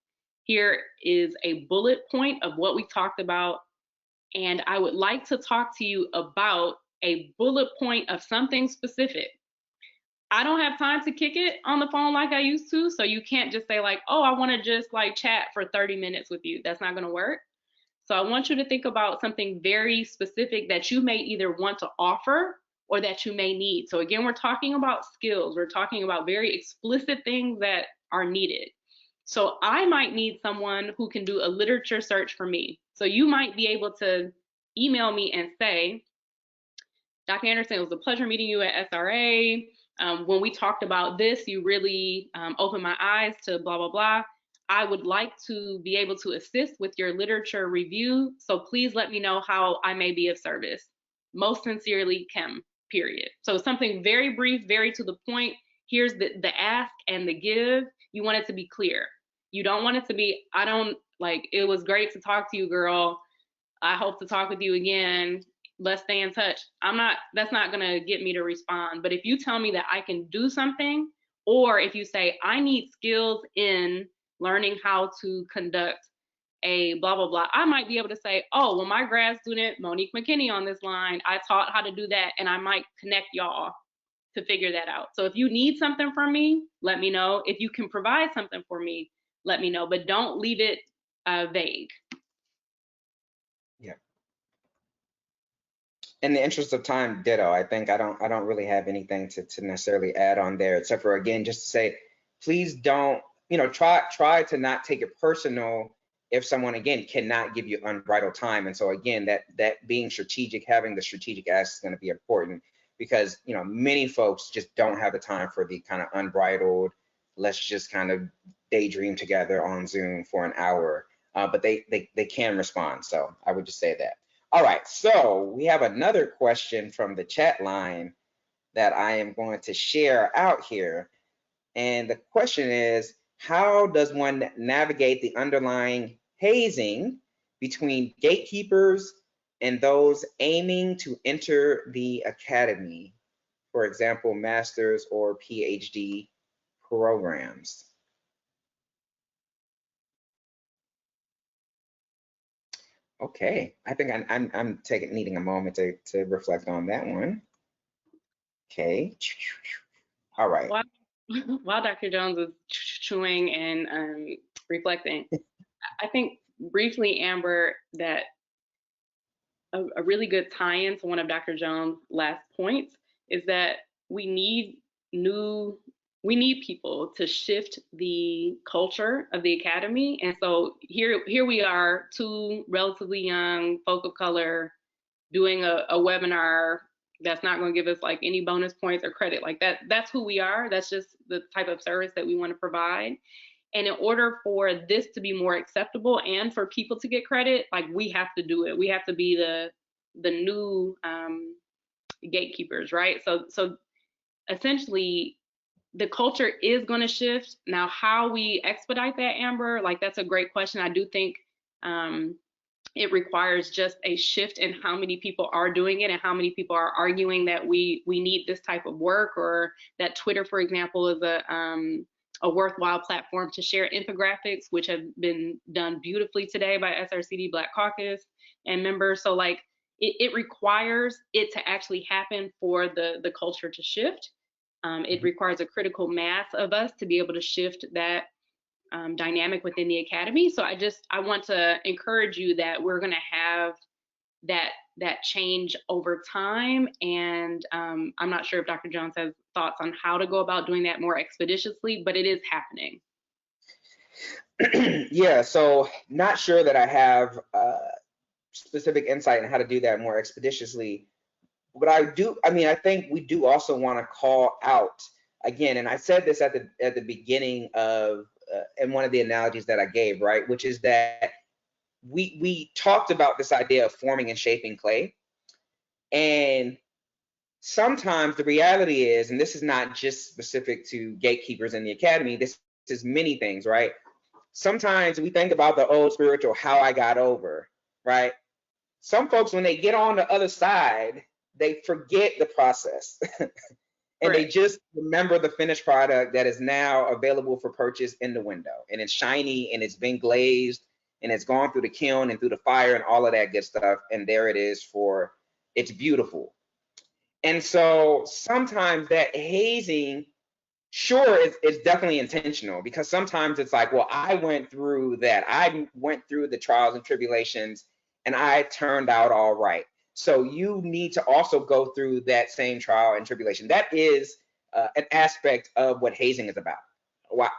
Here is a bullet point of what we talked about. And I would like to talk to you about a bullet point of something specific. I don't have time to kick it on the phone like I used to. So you can't just say like, oh, I want to just like chat for 30 minutes with you. That's not going to work. So I want you to think about something very specific that you may either want to offer or that you may need. So again, we're talking about skills. We're talking about very explicit things that are needed. So I might need someone who can do a literature search for me. So you might be able to email me and say, Dr. Anderson, it was a pleasure meeting you at SRA. When we talked about this, you really opened my eyes to blah, blah, blah. I would like to be able to assist with your literature review. So please let me know how I may be of service. Most sincerely, Kim, period. So something very brief, very to the point. Here's the ask and the give. You want it to be clear. You don't want it to be, I don't, like, it was great to talk to you, girl. I hope to talk with you again. Let's stay in touch. That's not gonna get me to respond. But if you tell me that I can do something, or if you say, I need skills in learning how to conduct a blah, blah, blah, I might be able to say, oh, well, my grad student, Monique McKinney on this line, I taught how to do that, and I might connect y'all to figure that out. So if you need something from me, let me know. If you can provide something for me, let me know, but don't leave it vague. Yeah. In the interest of time, ditto. I think I don't really have anything to necessarily add on there, except for, again, just to say, please don't, try to not take it personal if someone, again, cannot give you unbridled time. And so again, that being strategic, having the strategic ask is going to be important, because many folks just don't have the time for the kind of unbridled, let's just kind of daydream together on Zoom for an hour, but they can respond. So I would just say that. All right, so we have another question from the chat line that I am going to share out here. And the question is, how does one navigate the underlying hazing between gatekeepers and those aiming to enter the academy? For example, master's or PhD programs. Okay, I think I'm needing a moment to reflect on that one. Okay, all right. While Dr. Jones is chewing and reflecting, I think briefly, Amber, that a really good tie-in to one of Dr. Jones' last points is that we need people to shift the culture of the academy. And so here we are, two relatively young folk of color doing a webinar that's not going to give us like any bonus points or credit. Like that's who we are. That's just the type of service that we want to provide. And in order for this to be more acceptable and for people to get credit, like we have to do it. We have to be the new gatekeepers, right? So essentially, the culture is going to shift. Now, how we expedite that, Amber, like that's a great question. I do think it requires just a shift in how many people are doing it and how many people are arguing that we need this type of work, or that Twitter, for example, is a worthwhile platform to share infographics, which have been done beautifully today by SRCD Black Caucus and members. So like it requires it to actually happen for the culture to shift. It requires a critical mass of us to be able to shift that dynamic within the academy. So I want to encourage you that we're going to have that change over time. And I'm not sure if Dr. Jones has thoughts on how to go about doing that more expeditiously, but it is happening. Yeah, so not sure that I have specific insight on how to do that more expeditiously. But I think we do also want to call out again, and I said this at the beginning of in one of the analogies that I gave, right, which is that we talked about this idea of forming and shaping clay, and sometimes the reality is, and this is not just specific to gatekeepers in the academy, this is many things, right? Sometimes we think about the old spiritual, how I got over, right? Some folks, when they get on the other side, they forget the process and they just remember the finished product that is now available for purchase in the window, and it's shiny and it's been glazed and it's gone through the kiln and through the fire and all of that good stuff, and there it is it's beautiful. And so sometimes that hazing, sure, it's definitely intentional, because sometimes it's like, well, I went through that. I went through the trials and tribulations and I turned out all right. So you need to also go through that same trial and tribulation. That is an aspect of what hazing is about.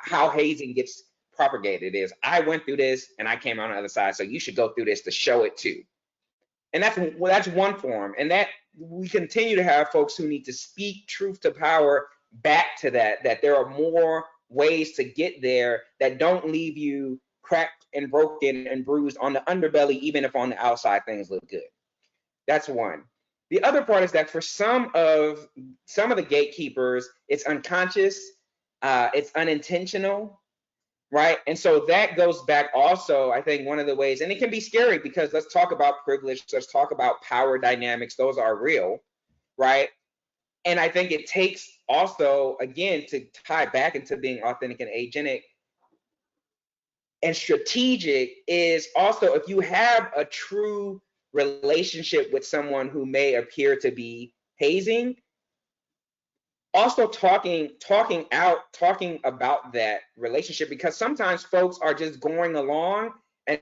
How hazing gets propagated is, I went through this and I came out on the other side, so you should go through this to show it too. And that's one form. And that we continue to have folks who need to speak truth to power back to that there are more ways to get there that don't leave you cracked and broken and bruised on the underbelly, even if on the outside things look good. That's one. The other part is that for some of the gatekeepers, it's unconscious, it's unintentional, right? And so that goes back also, I think, one of the ways, and it can be scary, because let's talk about privilege, let's talk about power dynamics, those are real, right? And I think it takes also, again, to tie back into being authentic and agentic and strategic, is also, if you have a true relationship with someone who may appear to be hazing, also talking about that relationship, because sometimes folks are just going along and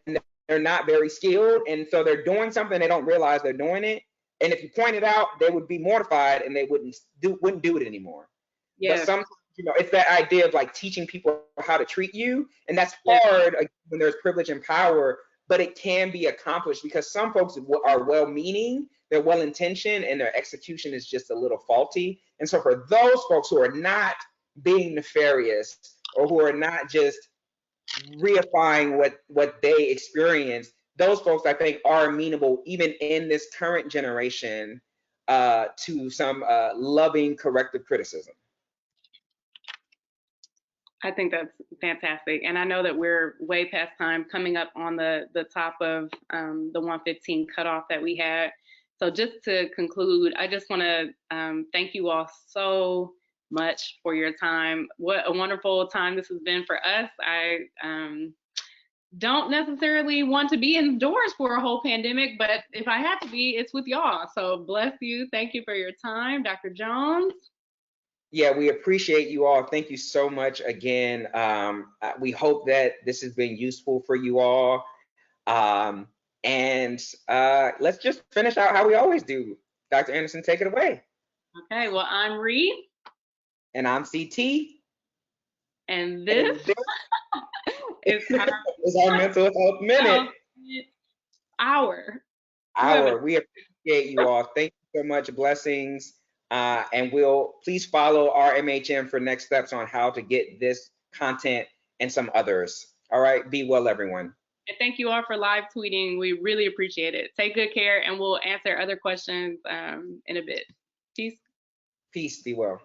they're not very skilled, and so they're doing something, they don't realize they're doing it, and if you point it out, they would be mortified and they wouldn't do it anymore. But sometimes, it's that idea of like teaching people how to treat you, and that's hard when there's privilege and power, but it can be accomplished, because some folks are well-meaning, they're well-intentioned, and their execution is just a little faulty. And so for those folks who are not being nefarious, or who are not just reifying what they experience, those folks, I think, are amenable, even in this current generation, to some loving corrective criticism. I think that's fantastic. And I know that we're way past time, coming up on the top of the 1:15 cutoff that we had. So just to conclude, I just want to thank you all so much for your time. What a wonderful time this has been for us. I don't necessarily want to be indoors for a whole pandemic, but if I have to be, it's with y'all. So bless you. Thank you for your time, Dr. Jones. Yeah, we appreciate you all. Thank you so much again. We hope that this has been useful for you all. And let's just finish out how we always do. Dr. Anderson, take it away. Okay, well, I'm Reed. And I'm CT. And this is our mental health minute. We appreciate you all. Thank you so much. Blessings. And please follow OurMHM for next steps on how to get this content and some others. All right, be well, everyone. And thank you all for live tweeting. We really appreciate it. Take good care, and we'll answer other questions in a bit. Peace. Peace, be well.